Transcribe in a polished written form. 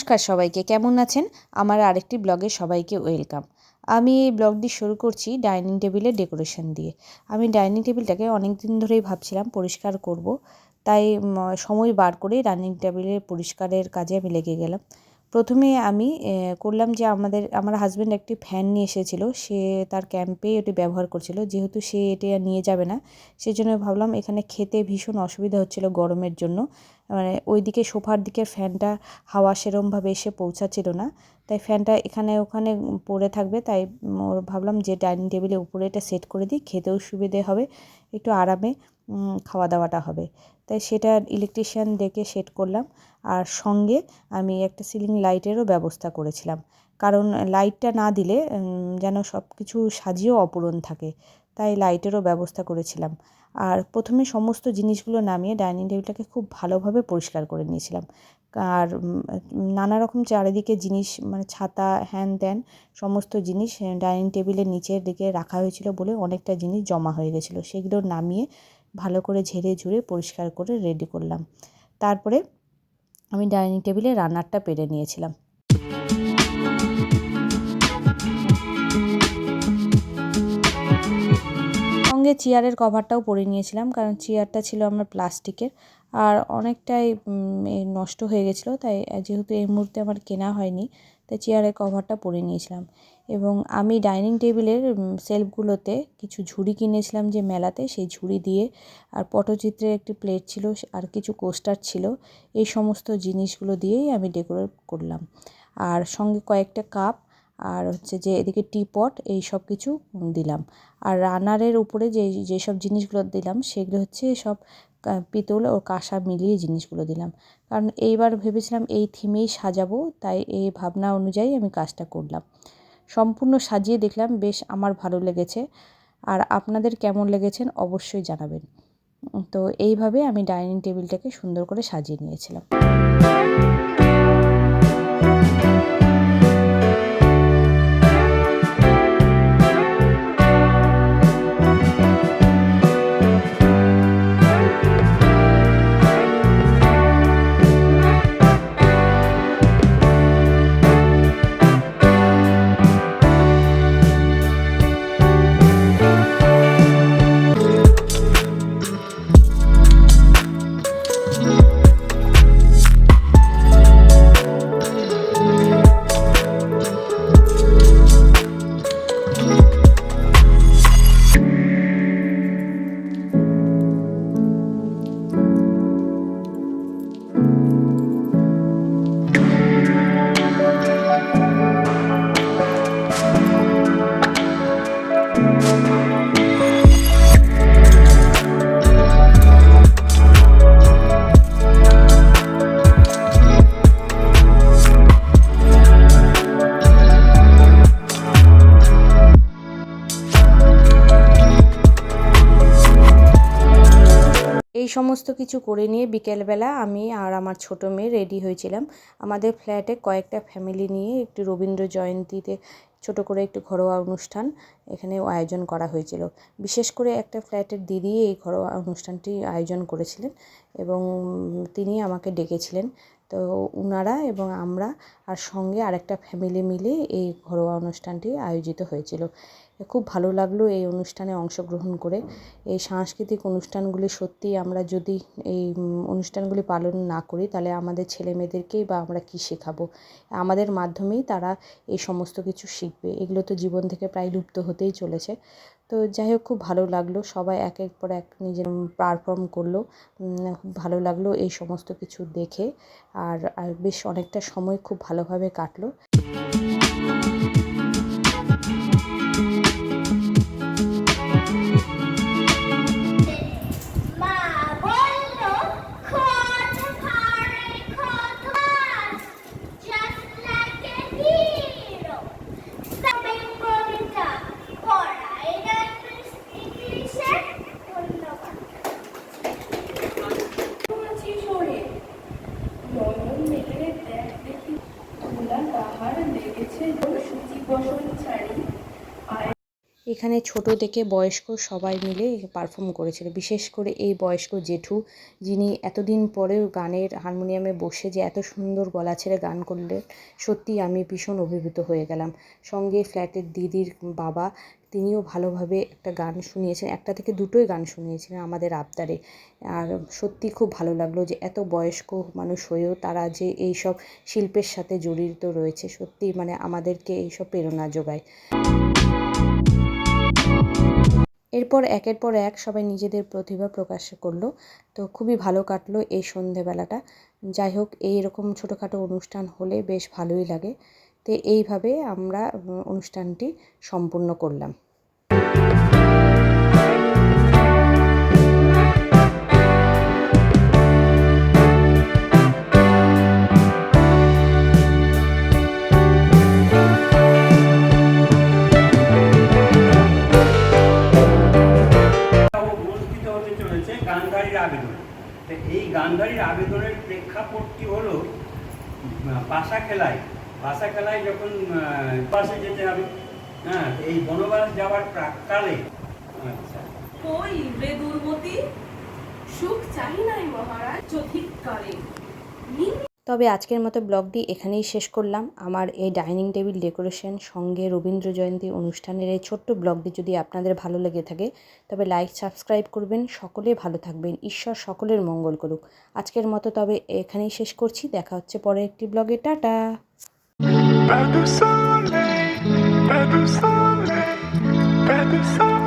নমস্কার সবাইকে, কেমন আছেন? আমার আরেকটি ব্লগে সবাইকে ওয়েলকাম। আমি এই ব্লগটি শুরু করছি ডাইনিং টেবিলের ডেকোরেশন দিয়ে। আমি ডাইনিং টেবিলটাকে অনেক দিন ধরেই ভাবছিলাম পরিষ্কার করব, তাই সময় বার করে ডাইনিং টেবিলের পরিষ্কারের কাজে আমি লেগে গেলাম। প্রথমে আমি করলাম যে আমার হাজব্যান্ড একটি ফ্যান নিয়ে এসেছিলো, সে তার ক্যাম্পে ওটি ব্যবহার করছিল। যেহেতু সে এটি নিয়ে যাবে না, সেজন্য ভাবলাম এখানে খেতে ভীষণ অসুবিধা হচ্ছিল গরমের জন্য, মানে ওইদিকে সোফার দিকে ফ্যানটা হাওয়া সেরমভাবে এসে পৌঁছাচ্ছিল না, তাই ফ্যানটা এখানে ওখানে পড়ে থাকবে। তাই ভাবলাম যে ডাইনিং টেবিলের উপরে এটা সেট করে দিই, খেতেও সুবিধে হবে, একটু আরামে খাওয়া দাওয়াটা হবে। তাই সেটা ইলেকট্রিশিয়ান ডেকে সেট করলাম। আর সঙ্গে আমি একটা সিলিং লাইটেরও ব্যবস্থা করেছিলাম, কারণ লাইটটা না দিলে যেন সব কিছু সাজিয়েও অপূরণ থাকে, তাই লাইটেরও ব্যবস্থা করেছিলাম। আর প্রথমে সমস্ত জিনিসগুলো নামিয়ে ডাইনিং টেবিলটাকে খুব ভালোভাবে পরিষ্কার করে নিয়েছিলাম। আর নানা রকম চারিদিকে জিনিস, মানে ছাতা হ্যান ত্যান সমস্ত জিনিস ডাইনিং টেবিলের নিচের দিকে রাখা হয়েছিল বলে অনেকটা জিনিস জমা হয়ে গেছিলো। সেগুলো নামিয়ে ভালো করে ঝেড়ে ঝুড়ে পরিষ্কার করে রেডি করলাম। তারপরে আমি ডাইনিং টেবিলে রান্নারটা পেরে নিয়েছিলাম। সঙ্গে চেয়ারের কভারটাও পরে নিয়েছিলাম, কারণ চেয়ারটা ছিল আমার প্লাস্টিকের আর অনেকটাই নষ্ট হয়ে গেছিলো। তাই যেহেতু এই মুহূর্তে আমার কেনা হয়নি, তাই চেয়ারের কভারটা পরে নিয়েছিলাম। এবং আমি ডাইনিং টেবিলের সেলফগুলোতে কিছু ঝুড়ি কিনেছিলাম যে মেলাতে, সেই ঝুড়ি দিয়ে, আর পটচিত্রের একটি প্লেট ছিল আর কিছু কোস্টার ছিল, এই সমস্ত জিনিসগুলো দিয়েই আমি ডেকোরেট করলাম। আর সঙ্গে কয়েকটা কাপ আর হচ্ছে যে এদিকে টিপট, এই সব কিছু দিলাম। আর রানারের উপরে যেসব জিনিসগুলো দিলাম সেগুলো হচ্ছে সব পিতল ও কাঁসা মিলিয়ে জিনিসগুলো দিলাম, কারণ এইবার ভেবেছিলাম এই থিমেই সাজাবো, তাই এই ভাবনা অনুযায়ী আমি কাজটা করলাম। সম্পূর্ণ সাজিয়ে দেখলাম, বেশ আমার ভালো লেগেছে। আর আপনাদের কেমন লেগেছেন অবশ্যই জানাবেন। তো এইভাবে আমি ডাইনিং টেবিলটাকে সুন্দর করে সাজিয়ে নিয়েছিলাম। এই সমস্ত কিছু করে নিয়ে বিকেলবেলা আমি আর আমার ছোটো মেয়ে রেডি হয়েছিলাম। আমাদের ফ্ল্যাটে কয়েকটা ফ্যামিলি নিয়ে একটি রবীন্দ্র জয়ন্তীতে ছোটো করে একটু ঘরোয়া অনুষ্ঠান এখানে আয়োজন করা হয়েছিল। বিশেষ করে একটা ফ্ল্যাটের দিদি এই ঘরোয়া অনুষ্ঠানটি আয়োজন করেছিলেন এবং তিনি আমাকে ডেকেছিলেন। তো ওনারা এবং আমরা আর সঙ্গে আরেকটা ফ্যামিলি মিলে এই ঘরোয়া অনুষ্ঠানটি আয়োজিত হয়েছিল। খুব ভালো লাগলো এই অনুষ্ঠানে অংশগ্রহণ করে। এই সাংস্কৃতিক অনুষ্ঠানগুলি সত্যিই আমরা যদি এই অনুষ্ঠানগুলি পালন না করি, তাহলে আমাদের ছেলেমেয়েদেরকেই বা আমরা কী শেখাবো? আমাদের মাধ্যমেই তারা এই সমস্ত কিছু শিখবে। এগুলো তো জীবন থেকে প্রায় লুপ্ত হতেই চলেছে। তো যাই হোক, খুব ভালো লাগলো, সবাই একের পর এক নিজের পারফর্ম করলো। খুব ভালো লাগলো এই সমস্ত কিছু দেখে। আর বেশ অনেকটা সময় খুব ভালোভাবে কাটলো। দেখি তুলা তাহার লেগেছে এখানে ছোট থেকে বয়স্ক সবাই মিলে পারফর্ম করেছিল। বিশেষ করে এই বয়স্ক জেঠু, যিনি এতদিন পরেও গানের হারমোনিয়ামে বসে যে এত সুন্দর গলা ছেড়ে গান করলেন, সত্যিই আমি ভীষণ অভিভূত হয়ে গেলাম। সঙ্গে ফ্ল্যাটের দিদির বাবা, তিনিও ভালোভাবে একটা গান শুনিয়েছেন, একটা থেকে দুটোই গান শুনিয়েছিলেন আমাদের আবদারে। আর সত্যি খুব ভালো লাগলো যে এত বয়স্ক মানুষ হয়েও তারা যে এইসব শিল্পের সাথে জড়িত রয়েছে, সত্যি মানে আমাদেরকে এইসব প্রেরণা যোগায়। এরপর একের পর এক সবাই নিজেদের প্রতিভা প্রকাশ করলো। তো খুবই ভালো কাটলো এই সন্ধেবেলাটা। যাই হোক, এইরকম ছোটোখাটো অনুষ্ঠান হলে বেশ ভালোই লাগে। তো এইভাবে আমরা অনুষ্ঠানটি সম্পূর্ণ করলাম। গান্ধারীর আবেদন। এই গান্ধারীর আবেদনের প্রেক্ষাপটটি হলো পাশা খেলায় যখন পাশে যেতে হবে, হ্যাঁ, এই বনবাস যাওয়ার প্রাক্কালে। আচ্ছা, কই রে দুর্মতি, সুখ চাই নাই মহারাজ চধিৎকারে। তবে আজকের মতো ব্লগটি এখানেই শেষ করলাম। আমার এই ডাইনিং টেবিল ডেকোরেশন সঙ্গে রবীন্দ্র জয়ন্তী অনুষ্ঠানের এই ছোট্ট ব্লগটি যদি আপনাদের ভালো লেগে থাকে, তবে লাইক সাবস্ক্রাইব করবেন। সকলে ভালো থাকবেন, ঈশ্বর সকলের মঙ্গল করুক। আজকের মতো তবে এখানেই শেষ করছি, দেখা হচ্ছে পরে একটি ব্লগে। Tata. Pas de soleil, pas de soleil, pas de soleil.